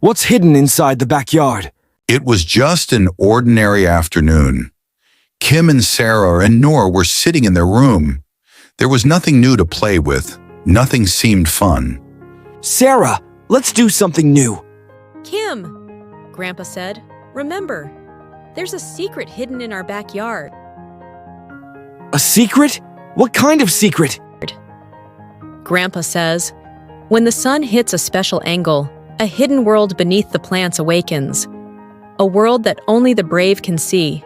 What's hidden inside the backyard? It was just an ordinary afternoon. Kim and Sarah and Noor were sitting in their room. There was nothing new to play with. Nothing seemed fun. Sarah, let's do something new. Kim, Grandpa said, remember, there's a secret hidden in our backyard. A secret? What kind of secret? Grandpa says, when the sun hits a special angle, a hidden world beneath the plants awakens. A world that only the brave can see.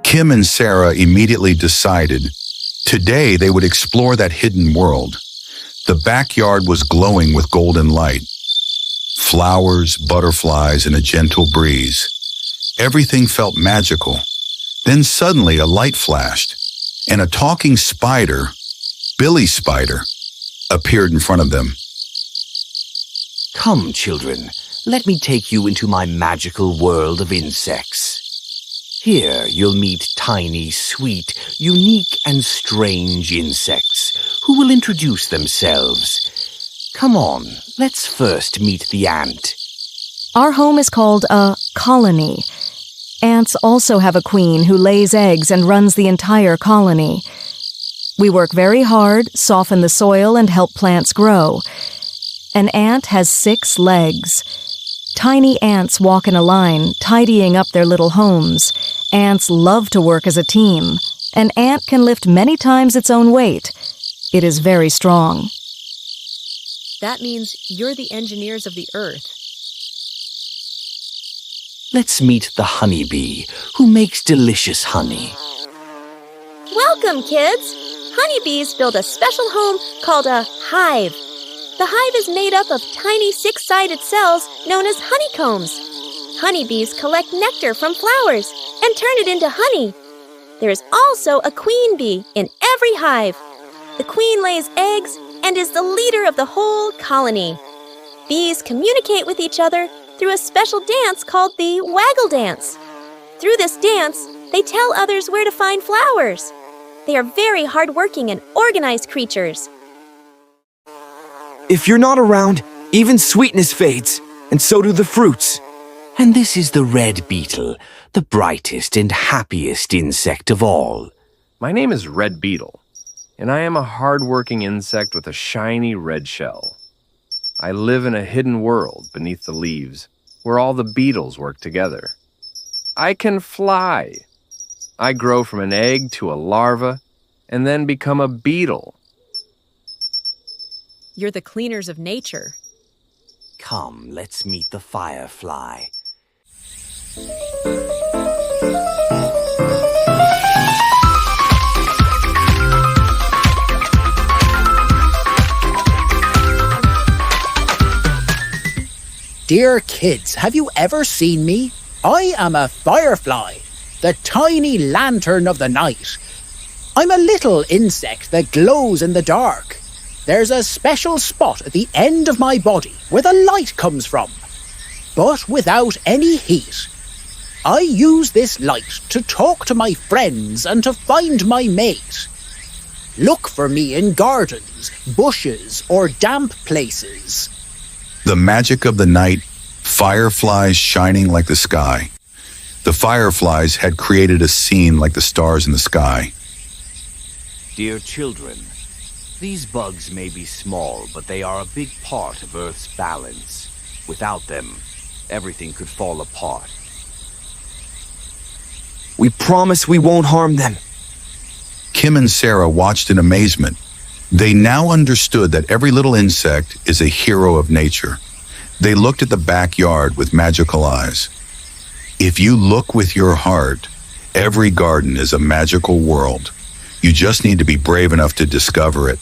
Kim and Sarah immediately decided today they would explore that hidden world. The backyard was glowing with golden light. Flowers, butterflies, and a gentle breeze. Everything felt magical. Then suddenly a light flashed, and a talking spider, Billy Spider, appeared in front of them. Come, children, let me take you into my magical world of insects. Here you'll meet tiny, sweet, unique, and strange insects who will introduce themselves. Come on, let's first meet the ant. Our home is called a colony. Ants also have a queen who lays eggs and runs the entire colony. We work very hard, soften the soil, and help plants grow. An ant has 6 legs. Tiny ants walk in a line, tidying up their little homes. Ants love to work as a team. An ant can lift many times its own weight. It is very strong. That means you're the engineers of the earth. Let's meet the honeybee, who makes delicious honey. Welcome, kids! Honeybees build a special home called a hive. The hive is made up of tiny 6-sided cells known as honeycombs. Honeybees collect nectar from flowers and turn it into honey. There is also a queen bee in every hive. The queen lays eggs and is the leader of the whole colony. Bees communicate with each other through a special dance called the waggle dance. Through this dance, they tell others where to find flowers. They are very hardworking and organized creatures. If you're not around, even sweetness fades, and so do the fruits. And this is the red beetle, the brightest and happiest insect of all. My name is Red Beetle, and I am a hard-working insect with a shiny red shell. I live in a hidden world beneath the leaves, where all the beetles work together. I can fly. I grow from an egg to a larva, and then become a beetle. You're the cleaners of nature. Come, let's meet the firefly. Dear kids, have you ever seen me? I am a firefly, the tiny lantern of the night. I'm a little insect that glows in the dark. There's a special spot at the end of my body where the light comes from, but without any heat. I use this light to talk to my friends and to find my mate. Look for me in gardens, bushes, or damp places. The magic of the night, fireflies shining like the sky. The fireflies had created a scene like the stars in the sky. Dear children, these bugs may be small, but they are a big part of Earth's balance. Without them, everything could fall apart. We promise we won't harm them. Kim and Sarah watched in amazement. They now understood that every little insect is a hero of nature. They looked at the backyard with magical eyes. If you look with your heart, every garden is a magical world. You just need to be brave enough to discover it.